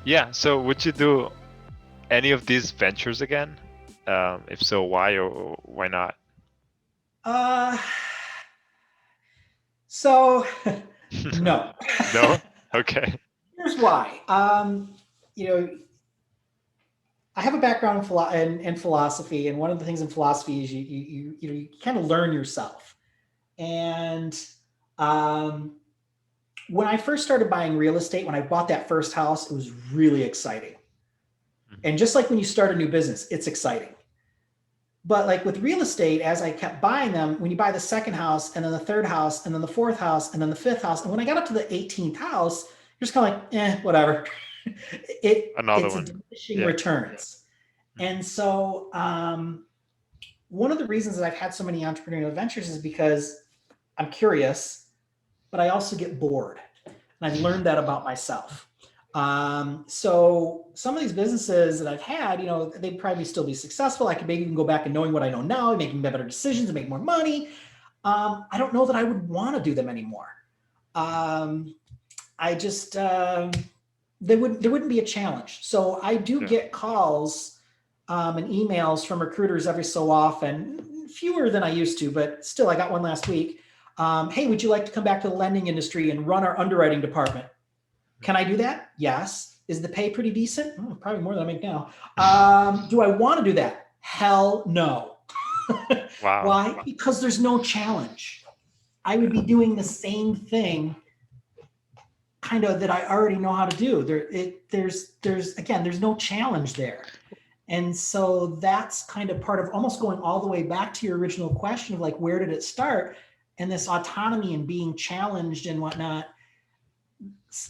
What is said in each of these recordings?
Yeah. So would you do any of these ventures again? If so, why or why not? Uh, so no. No? Okay. Here's why. You know, I have a background in philosophy, and one of the things in philosophy is you kind of learn yourself. And um, when I first started buying real estate, when I bought that first house, it was really exciting. Mhm. And just like when you start a new business, it's exciting. But like with real estate, as I kept buying them, when you buy the second house and then the third house and then the fourth house and then the fifth house, and when I got up to the 18th house, you're just kind of like, whatever. Another It's a one. diminishing Yeah. returns. Mhm. And so one of the reasons that I've had so many entrepreneurial ventures is because I'm curious, but I also get bored. And I've learned that about myself. So some of these businesses that I've had, they'd probably still be successful. I could maybe even go back and knowing what I know now, making better decisions and make more money. I don't know that I would want to do them anymore. Um, I just there wouldn't be a challenge. So I do Yeah. get calls and emails from recruiters every so often, fewer than I used to, but still, I got one last week. Hey, would you like to come back to the lending industry and run our underwriting department? Can I do that? Yes. Is the pay pretty decent? Probably more than I make now. Do I want to do that? Hell no. Wow. Why? Because there's no challenge. I would Yeah. be doing the same thing kind of that I already know how to do. There's no challenge there. And so that's kind of part of almost going all the way back to your original question of like, where did it start? And this autonomy and being challenged and whatnot,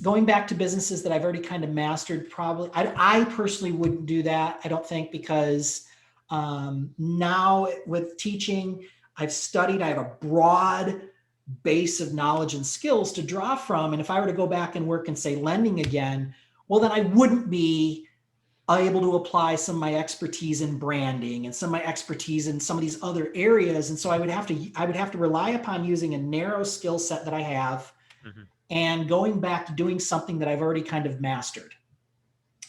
going back to businesses that I've already kind of mastered, probably, I personally wouldn't do that. I don't think because now with teaching, I've studied, I have a broad base of knowledge and skills to draw from. And if I were to go back and work and say lending again, well, then I wouldn't be able to apply some of my expertise in branding and some of my expertise in some of these other areas. And so I would have to rely upon using a narrow skill set that I have Mhm. and going back to doing something that I've already kind of mastered.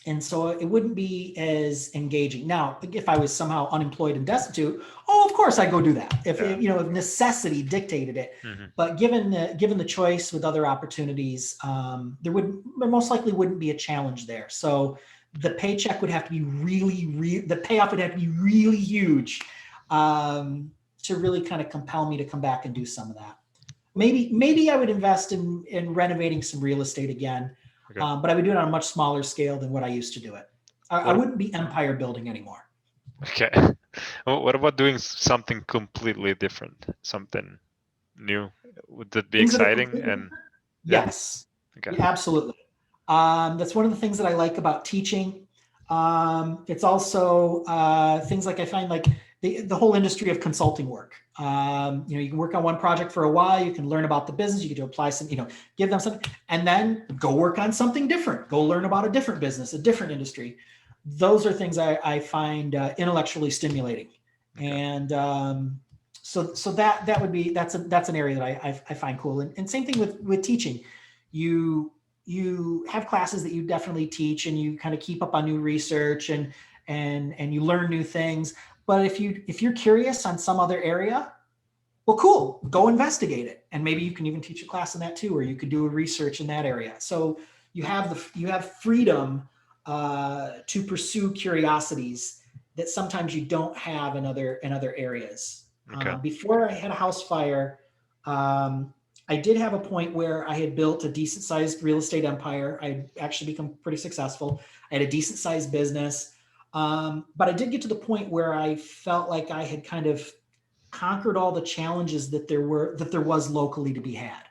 And so it wouldn't be as engaging. Now, if I was somehow unemployed and destitute, of course I'd go do that. Yeah. If necessity dictated it. Mhm. But given the choice with other opportunities, there most likely wouldn't be a challenge there. So the paycheck would have to be the payoff would have to be really huge to really kind of compel me to come back and do some of that. Maybe I would invest in renovating some real estate again, Okay. but I would do it on a much smaller scale than what I used to do it. I What? wouldn't be empire building anymore. Okay. What about doing something completely different? Something new? Would that be Things that are exciting? completely And different. yeah. Yes, Okay. yeah, absolutely. That's one of the things that I like about teaching. It's also things like I find like the whole industry of consulting work. You can work on one project for a while, you can learn about the business, you get to apply some, give them something, and then go work on something different, go learn about a different business, a different industry. Those are things I find intellectually stimulating. Okay. And so that would be that's an area that I find cool. And same thing with teaching. You have classes that you definitely teach and you kind of keep up on new research and you learn new things. But if you're curious on some other area, well, cool, go investigate it, and maybe you can even teach a class in that too, or you could do a research in that area. So you have freedom to pursue curiosities that sometimes you don't have in other areas. Okay. Before I had a house fire, I did have a point where I had built a decent sized real estate empire. I had actually become pretty successful. I had a decent sized business. But I did get to the point where I felt like I had kind of conquered all the challenges that there was locally to be had.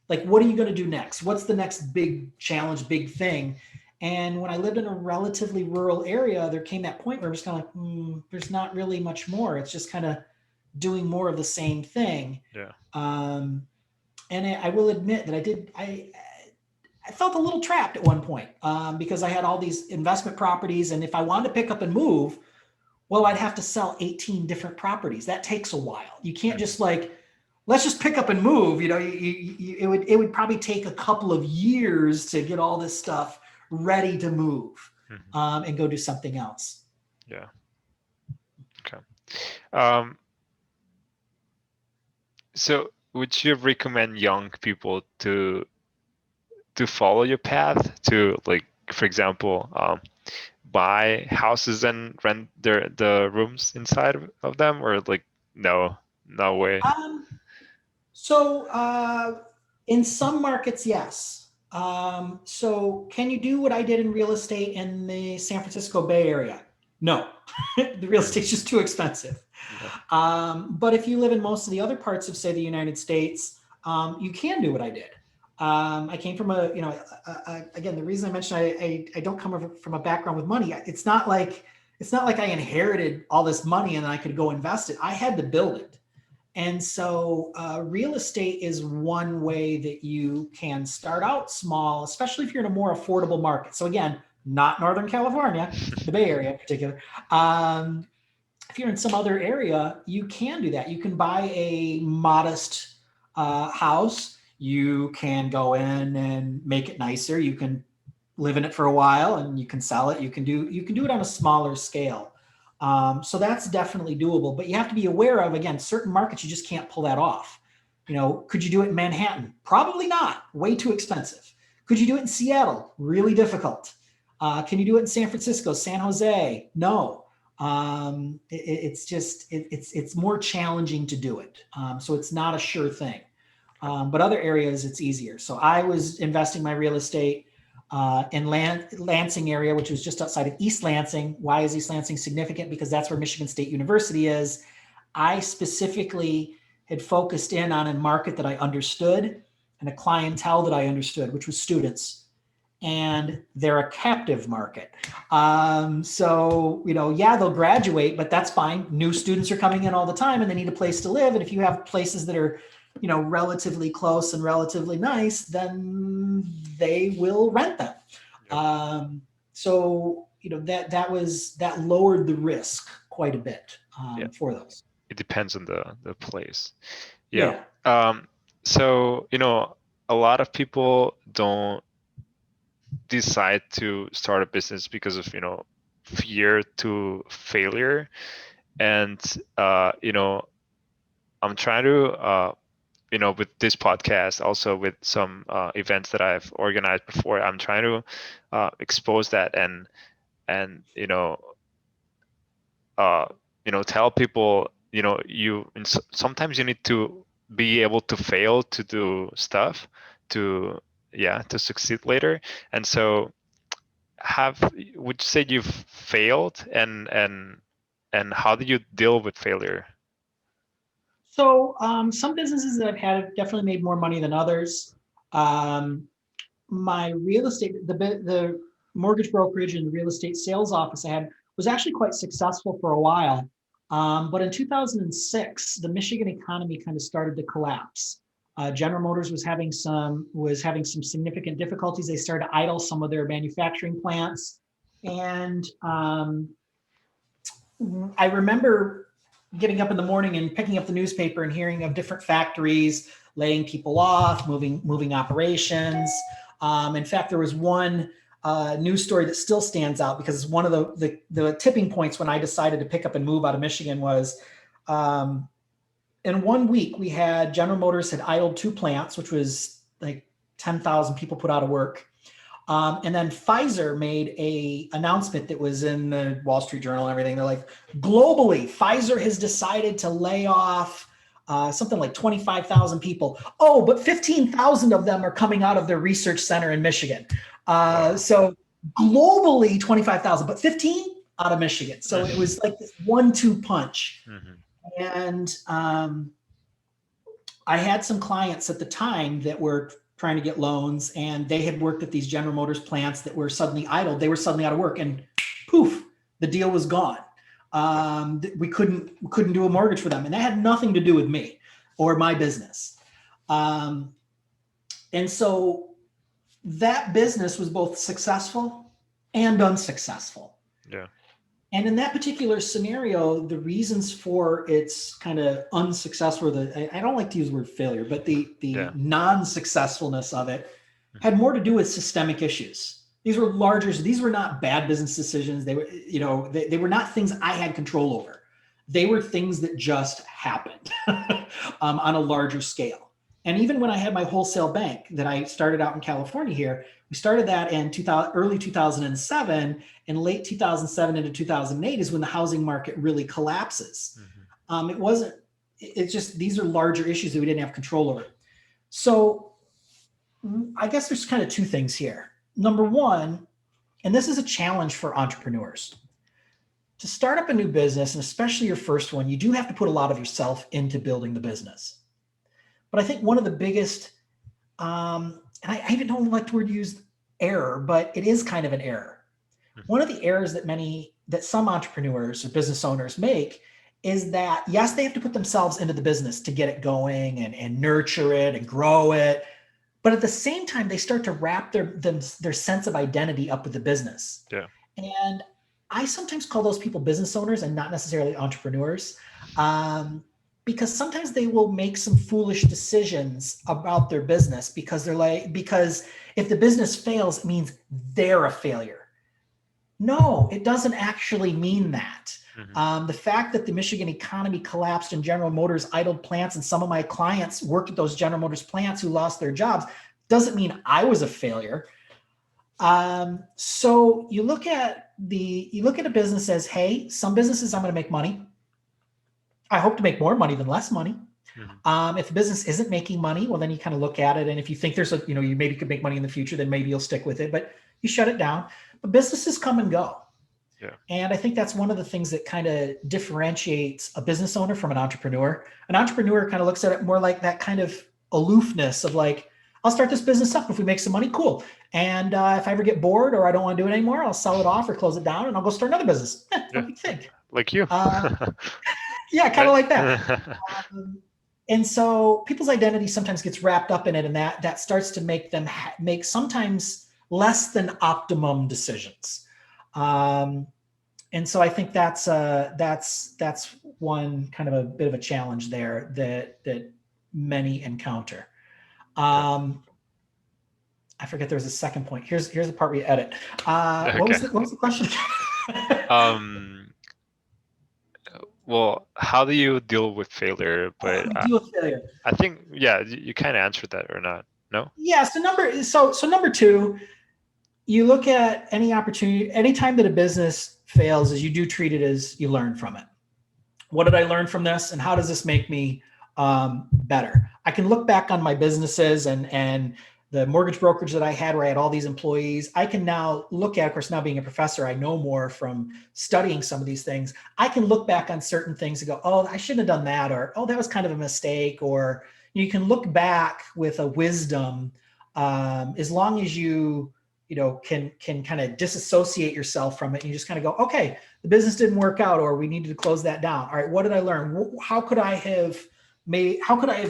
Like, what are you going to do next? What's the next big challenge, big thing? And when I lived in a relatively rural area, there came that point where I'm just kind of like, there's not really much more. It's just kind of doing more of the same thing. Yeah. Um, and I will admit that I felt a little trapped at one point because I had all these investment properties, and if I wanted to pick up and move, well, I'd have to sell 18 different properties. That takes a while. You can't Mhm. just like, let's just pick up and move. It would probably take a couple of years to get all this stuff ready to move Mhm. and go do something else. Yeah. Okay. Um, so would you recommend young people to follow your path to, like, for example, buy houses and rent the rooms inside of them, or like no way? Um, So in some markets, yes. So can you do what I did in real estate in the San Francisco Bay Area? No, the real estate's just too expensive. Yeah. But if you live in most of the other parts of, say, the United States, you can do what I did. I came from again, the reason I mentioned I don't come from a background with money. It's not like I inherited all this money and I could go invest it. I had to build it. And so real estate is one way that you can start out small, especially if you're in a more affordable market. So again, not Northern California, the Bay Area in particular. If you're in some other area, you can do that. You can buy a modest house. You can go in and make it nicer. You can live in it for a while and you can sell it. You can do it on a smaller scale. So that's definitely doable, but you have to be aware of, again, certain markets, you just can't pull that off. Could you do it in Manhattan? Probably not. Way too expensive. Could you do it in Seattle? Really difficult. Can you do it in San Francisco, San Jose? No. It's more challenging to do it. So it's not a sure thing. But other areas, it's easier. So I was investing my real estate in Lansing area, which was just outside of East Lansing. Why is East Lansing significant? Because that's where Michigan State University is. I specifically had focused in on a market that I understood and a clientele that I understood, which was students. And they're a captive market. So, they'll graduate, but that's fine. New students are coming in all the time and they need a place to live. And if you have places that are relatively close and relatively nice, then they will rent them. Yep. So that lowered the risk quite a bit Yeah. for those. It depends on the place. Yeah. Yeah. So a lot of people don't decide to start a business because of fear to failure, and I'm trying to with this podcast, also with some events that I've organized before, I'm trying to expose that and tell people sometimes you need to be able to fail to do stuff to succeed later. And so would you say you've failed, and how do you deal with failure? So some businesses that I've had have definitely made more money than others. My real estate, the mortgage brokerage and the real estate sales office I had was actually quite successful for a while. But in 2006, the Michigan economy kind of started to collapse. General Motors was having some significant difficulties. They started to idle some of their manufacturing plants, and I remember getting up in the morning and picking up the newspaper and hearing of different factories laying people off, moving operations. In fact, there was one news story that still stands out because one of the tipping points when I decided to pick up and move out of Michigan was in 1 week, we had General Motors had idled 2 plants, which was like 10,000 people put out of work. And then Pfizer made a announcement that was in the Wall Street Journal and everything. They're like, globally, Pfizer has decided to lay off something like 25,000 people. Oh, but 15,000 of them are coming out of their research center in Michigan. So globally, 25,000, but 15 out of Michigan. So it was like this 1-2 punch. Mm-hmm. And I had some clients at the time that were trying to get loans, and they had worked at these General Motors plants that were suddenly idled. They were suddenly out of work, and poof, the deal was gone. We couldn't do a mortgage for them, and that had nothing to do with me or my business. And so that business was both successful and unsuccessful. Yeah. And in that particular scenario, the reasons for its kind of unsuccessful, I don't like to use the word failure, but the non-successfulness of it had more to do with systemic issues. These were larger. These were not bad business decisions. They were, they were not things I had control over. They were things that just happened on a larger scale. And even when I had my wholesale bank that I started out in California here, we started that in early 2007, and late 2007 into 2008 is when the housing market really collapses. Mm-hmm. It's just, these are larger issues that we didn't have control over. So I guess there's kind of two things here. Number one, and this is a challenge for entrepreneurs. To start up a new business, and especially your first one, you do have to put a lot of yourself into building the business. But I think one of the biggest, and I even don't like the word used, error, but it is kind of an error. One of the errors that some entrepreneurs or business owners make is that, yes, they have to put themselves into the business to get it going and nurture it and grow it. But at the same time, they start to wrap their sense of identity up with the business. Yeah. And I sometimes call those people business owners and not necessarily entrepreneurs, because sometimes they will make some foolish decisions about their business because if the business fails, it means they're a failure. No, it doesn't actually mean that. Mm-hmm. The fact that the Michigan economy collapsed and General Motors idled plants, and some of my clients worked at those General Motors plants who lost their jobs, doesn't mean I was a failure. So you look at a business as, hey, some businesses I'm going to make money. I hope to make more money than less money. Mm-hmm. If the business isn't making money, well, then you kind of look at it. And if you think you maybe could make money in the future, then maybe you'll stick with it, but you shut it down. But businesses come and go. Yeah. And I think that's one of the things that kind of differentiates a business owner from an entrepreneur. An entrepreneur kind of looks at it more like that kind of aloofness of like, I'll start this business up. If we make some money, cool. And if I ever get bored or I don't want to do it anymore, I'll sell it off or close it down and I'll go start another business. What do you think? Like you. Yeah, kind of like that. And so people's identity sometimes gets wrapped up in it, and that starts to make them make sometimes less than optimum decisions. And so I think that's one kind of a bit of a challenge there that many encounter. I forget there was a second point. Here's the part we edit. Okay. What was the question? Well, how do you deal with failure? But deal with failure. I think, yeah, you kind of answered that, or not? No? Yeah. So number two, you look at any opportunity, anytime that a business fails, is you do treat it as you learn from it. What did I learn from this, and how does this make me better? I can look back on my businesses and the mortgage brokerage that I had, where I had all these employees. I can now look at, of course, now being a professor, I know more from studying some of these things. I can look back on certain things and go, oh, I shouldn't have done that, or, oh, that was kind of a mistake. Or you can look back with a wisdom, as long as you can kind of disassociate yourself from it. And you just kind of go, okay, the business didn't work out, or we needed to close that down. All right, what did I learn? How could I have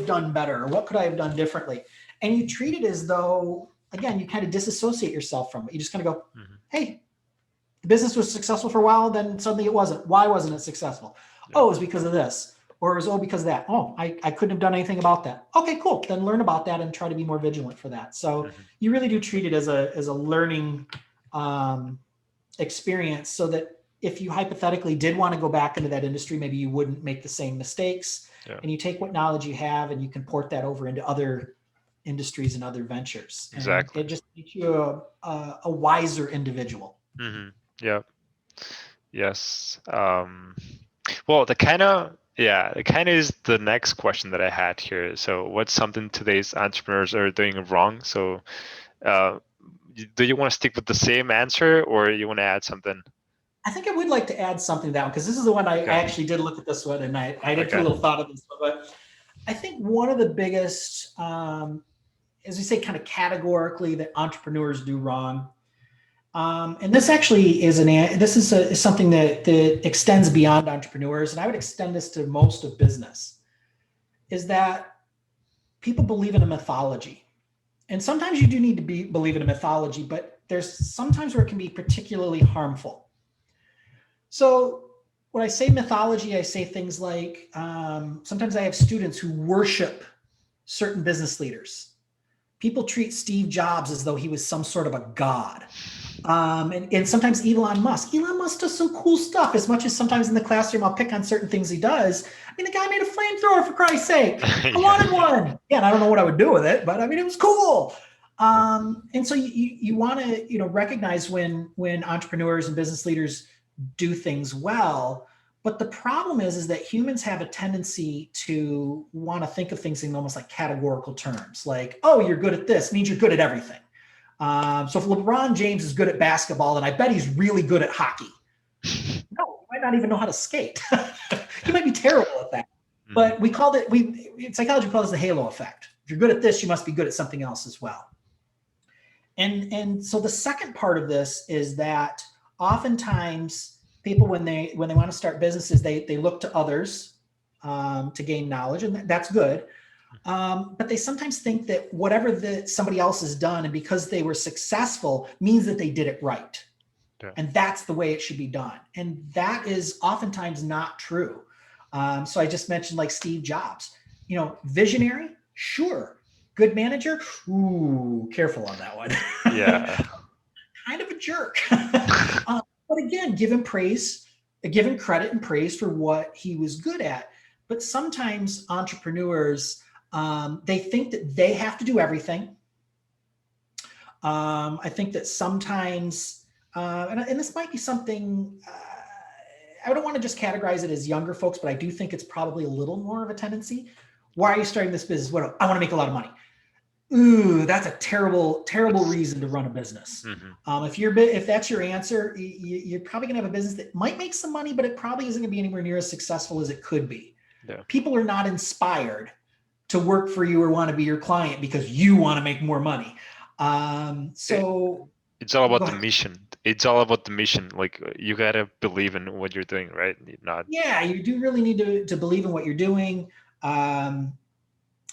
done better? Or what could I have done differently? And you treat it as though, again, you kind of disassociate yourself from it. You just kind of go, mm-hmm. Hey, the business was successful for a while, then suddenly it wasn't. Why wasn't it successful? Yeah. Oh, it was because of this. Or it was, because of that. Oh, I couldn't have done anything about that. Okay, cool. Then learn about that and try to be more vigilant for that. So mm-hmm. you really do treat it as a learning experience, so that if you hypothetically did want to go back into that industry, maybe you wouldn't make the same mistakes. Yeah. And you take what knowledge you have and you can port that over into other industries and other ventures. And exactly. It just makes you a wiser individual. Mm-hmm. Yeah. Yes. Well, it kind of is the next question that I had here. So what's something today's entrepreneurs are doing wrong? So do you want to stick with the same answer, or you want to add something? I think I would like to add something down, because this is the one I actually did look at this one, and I did put a little thought of this one. But I think one of the biggest, as we say, kind of categorically, that entrepreneurs do wrong, and this actually is is something that extends beyond entrepreneurs, and I would extend this to most of business, is that people believe in a mythology. And sometimes you do need to believe in a mythology, but there's sometimes where it can be particularly harmful. So when I say mythology, I say things like, sometimes I have students who worship certain business leaders. people treat Steve Jobs as though he was some sort of a god. And sometimes Elon Musk does some cool stuff, as much as sometimes in the classroom I'll pick on certain things he does. I mean, the guy made a flamethrower, for Christ's sake. I wanted one. Yeah, and I don't know what I would do with it, but I mean, it was cool. And so you want to, recognize when entrepreneurs and business leaders do things well. But the problem is that humans have a tendency to want to think of things in almost like categorical terms, like, oh, you're good at this means you're good at everything. So if LeBron James is good at basketball, then I bet he's really good at hockey. No, he might not even know how to skate. He might be terrible at that. But in psychology, we call this the halo effect. If you're good at this, you must be good at something else as well. And so the second part of this is that oftentimes people, when they want to start businesses, they look to others to gain knowledge, and that's good. But they sometimes think that whatever somebody else has done, and because they were successful, means that they did it right. Yeah. And that's the way it should be done. And that is oftentimes not true. So I just mentioned like Steve Jobs, visionary, sure. Good manager, ooh, careful on that one. Yeah. Kind of a jerk. But again, give him credit and praise for what he was good at. But sometimes entrepreneurs, they think that they have to do everything. I think that sometimes, and this might be something, I don't want to just categorize it as younger folks, but I do think it's probably a little more of a tendency. Why are you starting this business? I want to make a lot of money. Ooh, that's a terrible, terrible reason to run a business. Mm-hmm. If that's your answer, you're probably gonna have a business that might make some money, but it probably isn't gonna be anywhere near as successful as it could be. Yeah. People are not inspired to work for you or want to be your client because you want to make more money. So it's all about the mission. It's all about the mission. Like, you gotta believe in what you're doing, right? Yeah, you do really need to believe in what you're doing.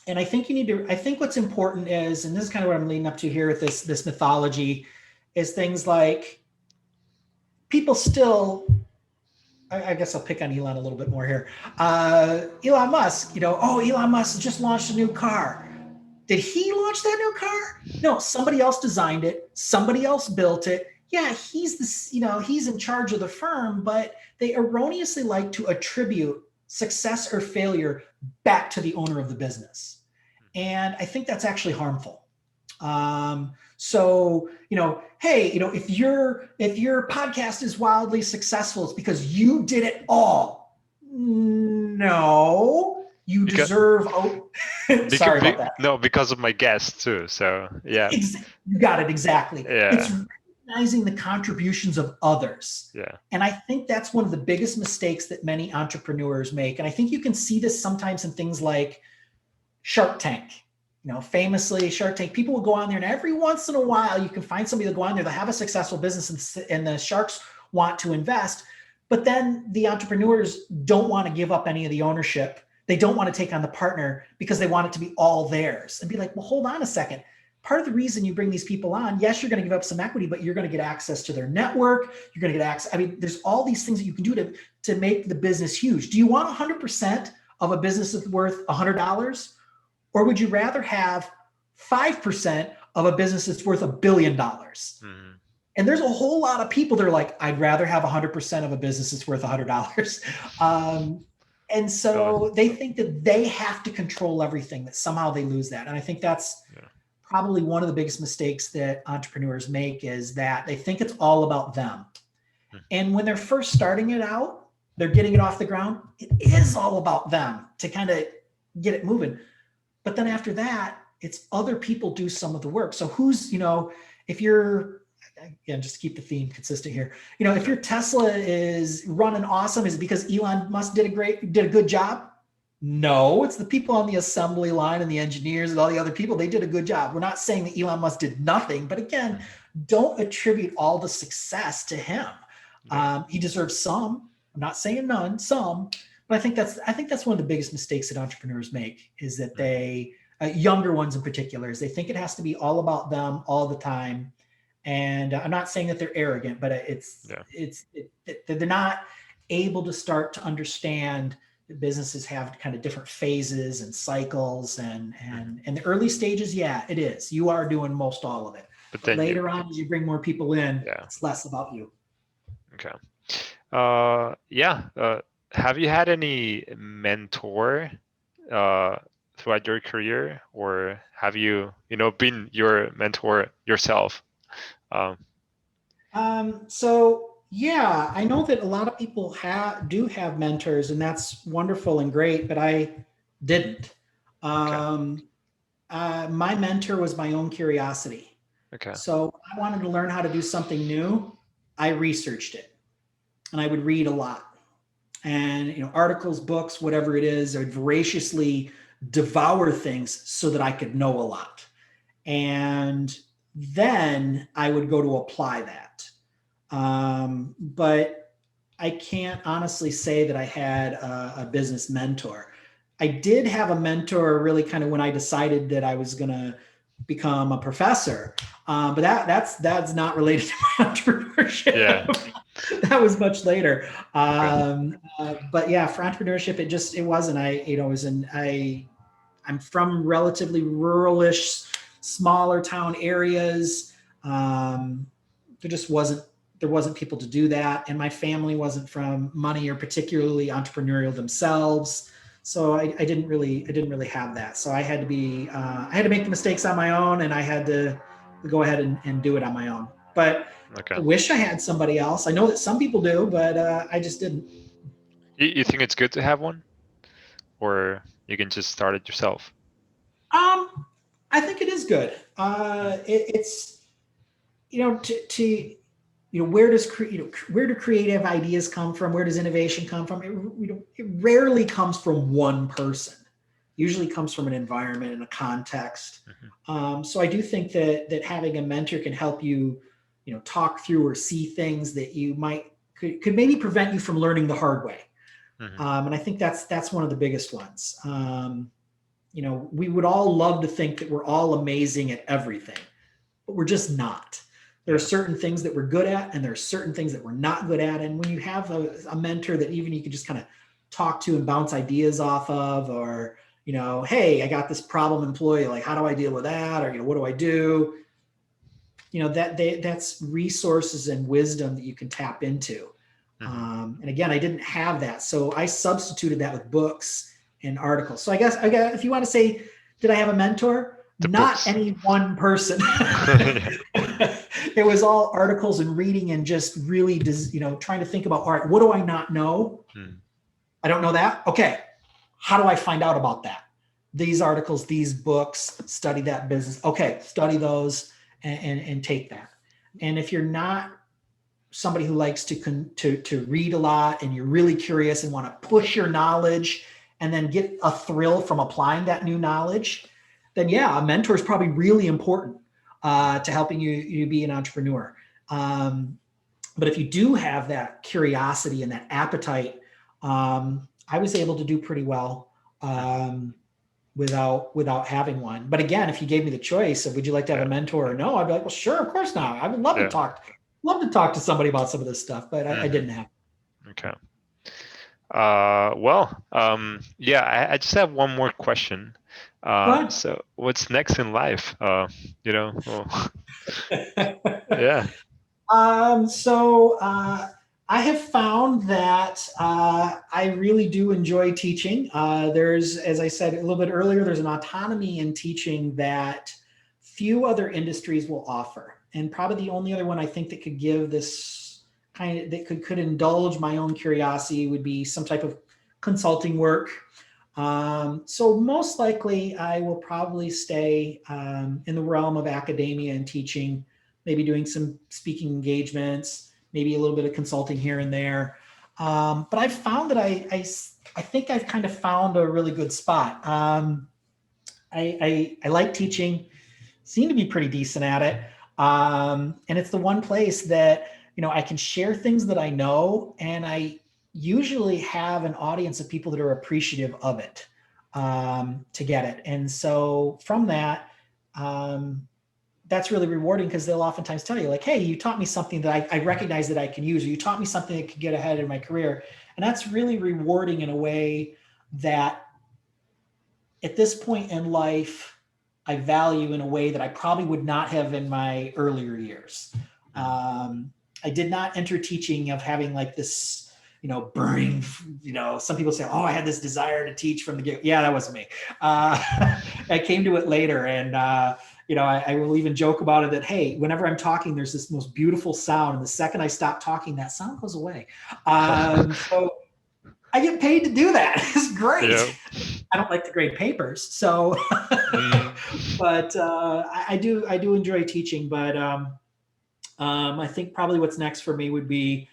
And I think I think what's important is, and this is kind of what I'm leading up to here with this mythology, is things like people still, I guess I'll pick on Elon a little bit more here. Elon Musk, Elon Musk just launched a new car. Did he launch that new car? No, somebody else designed it. Somebody else built it. Yeah, he's in charge of the firm, but they erroneously like to attribute success or failure back to the owner of the business. And I think that's actually harmful. So, hey, if your podcast is wildly successful, it's because you did it all. No, you deserve. Sorry about that. No, because of my guest too. So yeah, you got it exactly. Yeah. It's recognizing the contributions of others. Yeah. And I think that's one of the biggest mistakes that many entrepreneurs make. And I think you can see this sometimes in things like Shark Tank. Famously, Shark Tank, people will go on there, and every once in a while you can find somebody that'll go on there, they'll have a successful business, and the sharks want to invest. But then the entrepreneurs don't want to give up any of the ownership. They don't want to take on the partner because they want it to be all theirs, and be like, well, hold on a second. Part of the reason you bring these people on, yes, you're going to give up some equity, but you're going to get access to their network. You're going to get access. I mean, there's all these things that you can do to make the business huge. Do you want 100% of a business that's worth $100? Or would you rather have 5% of a business that's worth $1 billion? Mm-hmm. And there's a whole lot of people that are like, I'd rather have 100% of a business that's worth $100. And so they think that they have to control everything, that somehow they lose that. And I think that's probably one of the biggest mistakes that entrepreneurs make, is that they think it's all about them. Mm-hmm. And when they're first starting it out, they're getting it off the ground, it is all about them to kind of get it moving. But then after that, it's other people do some of the work. So who's, if you're, again, just to keep the theme consistent here, if your Tesla is running awesome, is it because Elon Musk did a good job? No, it's the people on the assembly line and the engineers and all the other people. They did a good job. We're not saying that Elon Musk did nothing, but again, don't attribute all the success to him. He deserves some. I'm not saying none, some. But I think that's one of the biggest mistakes that entrepreneurs make, is that they, younger ones in particular, is they think it has to be all about them all the time. And I'm not saying that they're arrogant, but they're not able to start to understand businesses have kind of different phases and cycles, and the early stages, yeah, it is. You are doing most all of it. But But then later on, as you bring more people in, yeah. it's less about you. Okay. Have you had any mentor throughout your career, or have you been your mentor yourself? So yeah, I know that a lot of people do have mentors, and that's wonderful and great, but I didn't. My mentor was my own curiosity. Okay. So I wanted to learn how to do something new. I researched it, and I would read a lot, and articles, books, whatever it is. I would voraciously devour things so that I could know a lot, and then I would go to apply that. But I can't honestly say that I had a business mentor. I did have a mentor really kind of when I decided that I was going to become a professor. But that's not related to my entrepreneurship. Yeah. That was much later. But yeah, for entrepreneurship, it wasn't. I'm from relatively ruralish, smaller town areas. There wasn't people to do that, and my family wasn't from money or particularly entrepreneurial themselves. So I didn't really have that. So I had to make the mistakes on my own, and I had to go ahead and do it on my own. But I wish I had somebody else. I know that some people do, but I just didn't. You think it's good to have one, or you can just start it yourself? I think it is good. It's where do creative ideas come from? Where does innovation come from? It rarely comes from one person. Usually comes from an environment and a context. Mm-hmm. So I do think that having a mentor can help you, talk through or see things that you could maybe prevent you from learning the hard way. Mm-hmm. And I think that's one of the biggest ones. We would all love to think that we're all amazing at everything, but we're just not. There are certain things that we're good at, and there are certain things that we're not good at. And when you have a mentor that even you can just kind of talk to and bounce ideas off of, or, hey, I got this problem employee, like, how do I deal with that? Or, what do I do? That's resources and wisdom that you can tap into. Mm-hmm. And again, I didn't have that. So I substituted that with books and articles. So I guess if you want to say, did I have a mentor? Not books. Any one person. It was all articles and reading and just really, trying to think about, all right, what do I not know? I don't know that. Okay. How do I find out about that? These articles, these books, study that business. Okay. Study those and take that. And if you're not somebody who likes to read a lot, and you're really curious and want to push your knowledge and then get a thrill from applying that new knowledge, then yeah, a mentor is probably really important to helping you be an entrepreneur. But if you do have that curiosity and that appetite, I was able to do pretty well without having one. But again, if you gave me the choice of would you like to have a mentor or no, I'd be like, well, sure, of course not. I would love to talk to somebody about some of this stuff, but I didn't have. Okay. I just have one more question. So what's next in life? Yeah. So I have found that I really do enjoy teaching. There's, as I said a little bit earlier, there's an autonomy in teaching that few other industries will offer. And probably the only other one I think that could give this that could indulge my own curiosity would be some type of consulting work. So most likely I will probably stay in the realm of academia and teaching, maybe doing some speaking engagements, maybe a little bit of consulting here and there. But I've found that I think I've kind of found a really good spot. I like teaching, seem to be pretty decent at it. And it's the one place that, I can share things that I know, and I usually have an audience of people that are appreciative of it to get it. And so from that, that's really rewarding because they'll oftentimes tell you like, hey, you taught me something that I recognize that I can use, or you taught me something that could get ahead in my career. And that's really rewarding in a way that at this point in life, I value in a way that I probably would not have in my earlier years. I did not enter teaching of having like this, burning, some people say, oh, I had this desire to teach from the get. Yeah, that wasn't me. I came to it later. And, I will even joke about it that, hey, whenever I'm talking, there's this most beautiful sound. And the second I stop talking, that sound goes away. So I get paid to do that. It's great. Yep. I don't like to grade papers. So, but I do enjoy teaching. But I think probably what's next for me would be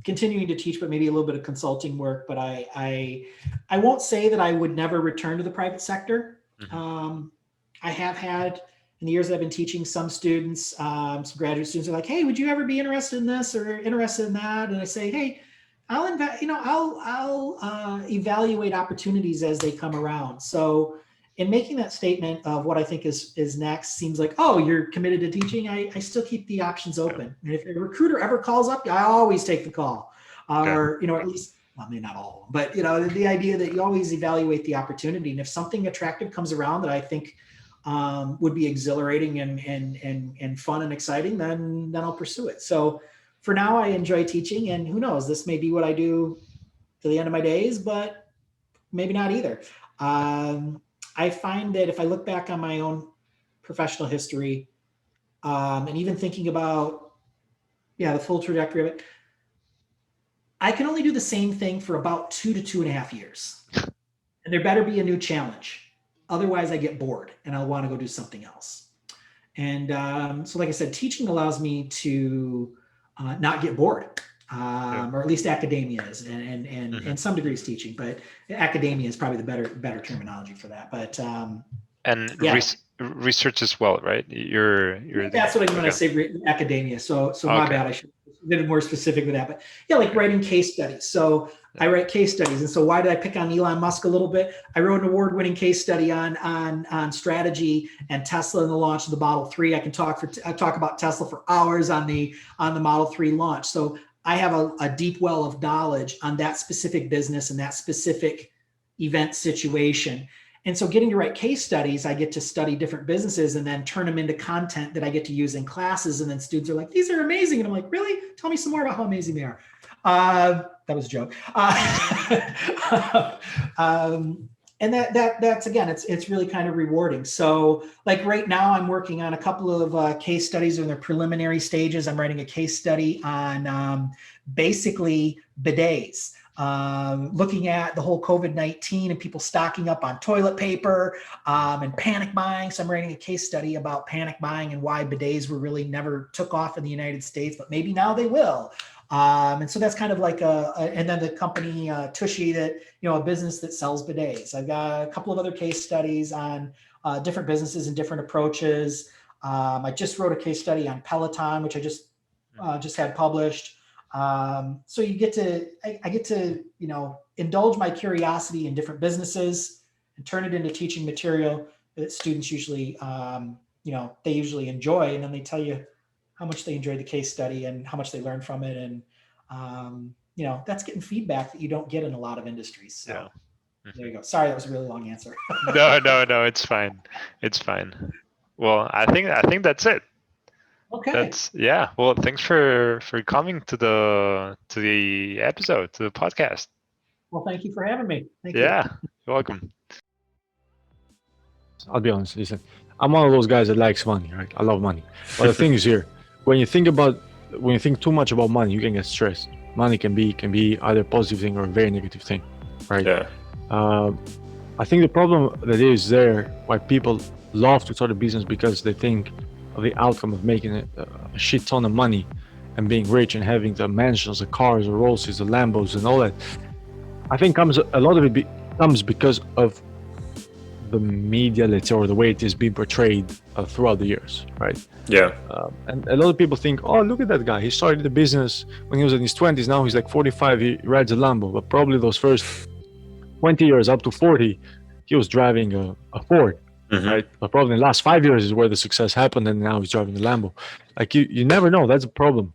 continuing to teach, but maybe a little bit of consulting work. But I won't say that I would never return to the private sector. I have had, in the years that I've been teaching, some students, some graduate students are like, hey, would you ever be interested in this or interested in that? And I say, hey, I'll evaluate opportunities as they come around. So in making that statement of what I think is next, seems like, oh, you're committed to teaching. I still keep the options open. And if a recruiter ever calls up, I always take the call. Or, at least, well, maybe not all of them, but the idea that you always evaluate the opportunity. And if something attractive comes around that I think would be exhilarating and fun and exciting, then I'll pursue it. So for now, I enjoy teaching, and who knows, this may be what I do to the end of my days, but maybe not either. I find that if I look back on my own professional history, and even thinking about, the full trajectory of it, I can only do the same thing for about 2 to 2.5 years. And there better be a new challenge. Otherwise, I get bored and I'll want to go do something else. And so like I said, teaching allows me to not get bored, or at least academia is, and some degrees teaching, but academia is probably the better terminology for that. But research as well, right? You're that's what I'm going to say, academia. So my bad, I should have been more specific with that. But like writing case studies. So I write case studies. And so why did I pick on Elon Musk a little bit? I wrote an award-winning case study on strategy and Tesla and the launch of the Model 3. I can talk about Tesla for hours on the Model 3 launch. So I have a deep well of knowledge on that specific business and that specific event situation. And so getting to write case studies, I get to study different businesses and then turn them into content that I get to use in classes. And then students are like, these are amazing. And I'm like, really? Tell me some more about how amazing they are. That was a joke. And that's again, it's really kind of rewarding. So like right now I'm working on a couple of case studies in their preliminary stages. I'm writing a case study on basically bidets. Looking at the whole COVID-19 and people stocking up on toilet paper and panic buying. So I'm writing a case study about panic buying and why bidets really never took off in the United States, but maybe now they will. And so that's kind of like and then the company Tushy, that, a business that sells bidets. I've got a couple of other case studies on different businesses and different approaches. I just wrote a case study on Peloton, which I just had published. So I get to, indulge my curiosity in different businesses and turn it into teaching material that students usually, they usually enjoy. And then they tell you how much they enjoyed the case study and how much they learned from it. And, that's getting feedback that you don't get in a lot of industries. So there you go. Sorry, that was a really long answer. No, it's fine. It's fine. Well, I think that's it. Okay. Well, thanks for coming to the episode, to the podcast. Well, thank you for having me. Thank you. You're welcome. I'll be honest. Listen, I'm one of those guys that likes money, right? I love money. But the thing is here, when you think too much about money, you can get stressed. Money can be either a positive thing or a very negative thing, right? Yeah. I think the problem that is there, why people love to start a business, because they think of the outcome of making a shit ton of money and being rich and having the mansions, the cars, the Rolls-Royces, the Lambos and all that. I think a lot of it comes because of the media, let's say, or the way it is being portrayed throughout the years, right? Yeah. And a lot of people think, oh, look at that guy. He started the business when he was in his 20s. Now he's like 45. He rides a Lambo. But probably those first 20 years up to 40, he was driving a Ford, right? But probably in the last 5 years is where the success happened, and now he's driving the Lambo. Like you never know. That's a problem.